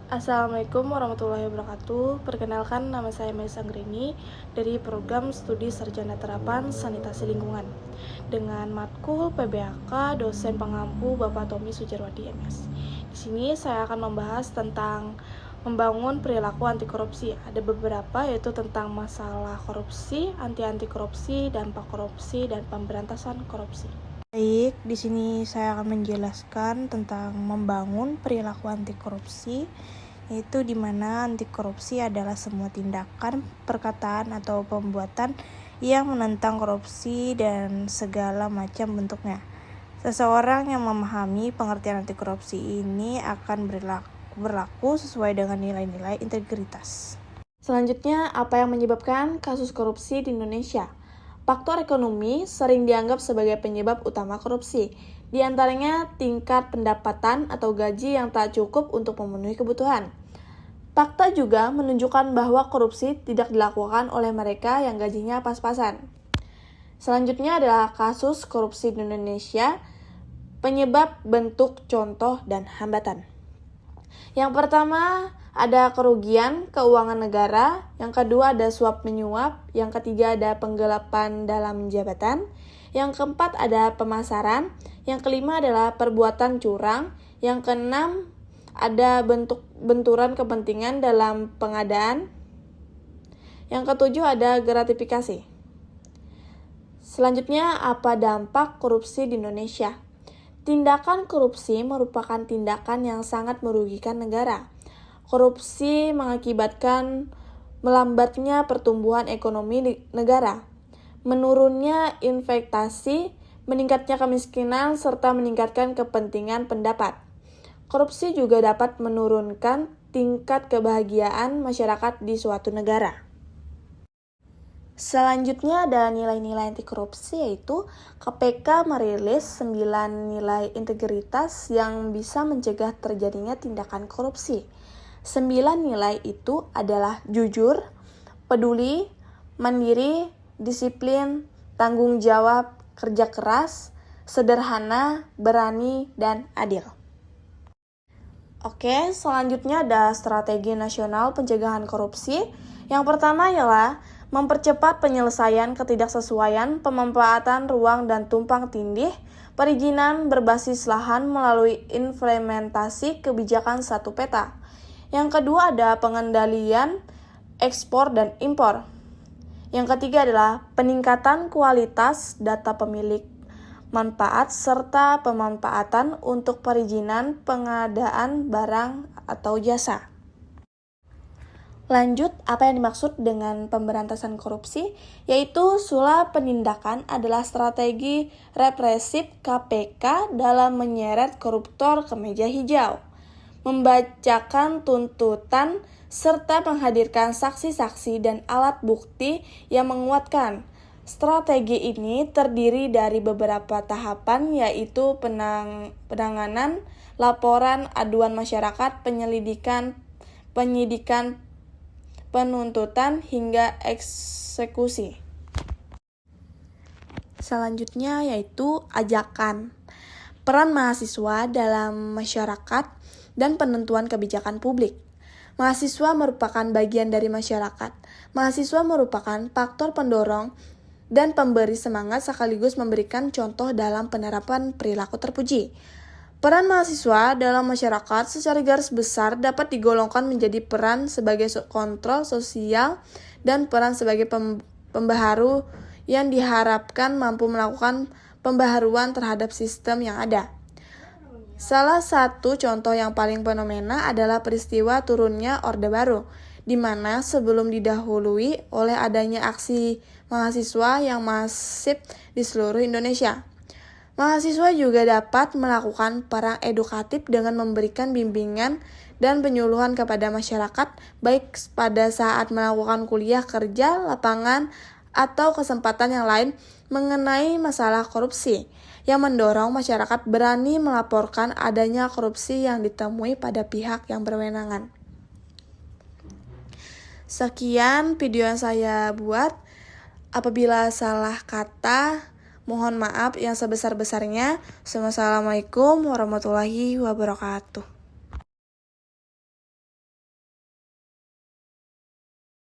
Assalamualaikum warahmatullahi wabarakatuh. Perkenalkan, nama saya Melisa Anggreni dari Program Studi Sarjana Terapan Sanitasi Lingkungan dengan matkul PBHK dosen pengampu Bapak Tommy Sujarwadi MS. Di sini saya akan membahas tentang membangun perilaku anti korupsi. Ada beberapa, yaitu tentang masalah korupsi, anti korupsi, dampak korupsi, dan pemberantasan korupsi. Baik, di sini saya akan menjelaskan tentang membangun perilaku anti korupsi, yaitu di mana anti korupsi adalah semua tindakan, perkataan, atau pembuatan yang menentang korupsi dan segala macam bentuknya. Seseorang yang memahami pengertian anti korupsi ini akan berlaku sesuai dengan nilai-nilai integritas. Selanjutnya, apa yang menyebabkan kasus korupsi di Indonesia? Faktor ekonomi sering dianggap sebagai penyebab utama korupsi. Di antaranya tingkat pendapatan atau gaji yang tak cukup untuk memenuhi kebutuhan. Fakta juga menunjukkan bahwa korupsi tidak dilakukan oleh mereka yang gajinya pas-pasan. Selanjutnya adalah kasus korupsi di Indonesia, penyebab, bentuk, contoh, dan hambatan. Yang pertama, ada kerugian keuangan negara, yang kedua ada suap menyuap, yang ketiga ada penggelapan dalam jabatan, yang keempat ada pemasaran, yang kelima adalah perbuatan curang, yang keenam ada benturan kepentingan dalam pengadaan, yang ketujuh ada gratifikasi. Selanjutnya, apa dampak korupsi di Indonesia? Tindakan korupsi merupakan tindakan yang sangat merugikan negara. Korupsi mengakibatkan melambatnya pertumbuhan ekonomi negara, menurunnya investasi, meningkatnya kemiskinan, serta meningkatkan kepentingan pendapat. Korupsi juga dapat menurunkan tingkat kebahagiaan masyarakat di suatu negara. Selanjutnya ada nilai-nilai anti korupsi, yaitu KPK merilis 9 nilai integritas yang bisa mencegah terjadinya tindakan korupsi. 9 nilai itu adalah jujur, peduli, mandiri, disiplin, tanggung jawab, kerja keras, sederhana, berani, dan adil. Oke, selanjutnya ada strategi nasional pencegahan korupsi. Yang pertama ialah mempercepat penyelesaian ketidaksesuaian pemanfaatan ruang dan tumpang tindih perizinan berbasis lahan melalui implementasi kebijakan satu peta. Yang kedua ada pengendalian ekspor dan impor. Yang ketiga adalah peningkatan kualitas data pemilik manfaat serta pemanfaatan untuk perizinan pengadaan barang atau jasa. Lanjut, apa yang dimaksud dengan pemberantasan korupsi? Yaitu sula penindakan adalah strategi represif KPK dalam menyeret koruptor ke meja hijau, membacakan tuntutan, serta menghadirkan saksi-saksi dan alat bukti yang menguatkan. Strategi ini terdiri dari beberapa tahapan, yaitu penanganan, laporan, aduan masyarakat, penyidikan, penuntutan, hingga eksekusi. Selanjutnya yaitu ajakan. Peran mahasiswa dalam masyarakat dan penentuan kebijakan publik. Mahasiswa merupakan bagian dari masyarakat. Mahasiswa merupakan faktor pendorong dan pemberi semangat sekaligus memberikan contoh dalam penerapan perilaku terpuji. Peran mahasiswa dalam masyarakat secara garis besar dapat digolongkan menjadi peran sebagai kontrol sosial dan peran sebagai pembaharu yang diharapkan mampu melakukan pembaharuan terhadap sistem yang ada. Salah satu contoh yang paling fenomena adalah peristiwa turunnya Orde Baru, di mana sebelum didahului oleh adanya aksi mahasiswa yang masif di seluruh Indonesia. Mahasiswa juga dapat melakukan peran edukatif dengan memberikan bimbingan dan penyuluhan kepada masyarakat, baik pada saat melakukan kuliah, kerja, lapangan, atau kesempatan yang lain mengenai masalah korupsi, yang mendorong masyarakat berani melaporkan adanya korupsi yang ditemui pada pihak yang berwenang. Sekian video yang saya buat. Apabila salah kata, mohon maaf yang sebesar-besarnya. Wassalamualaikum warahmatullahi wabarakatuh.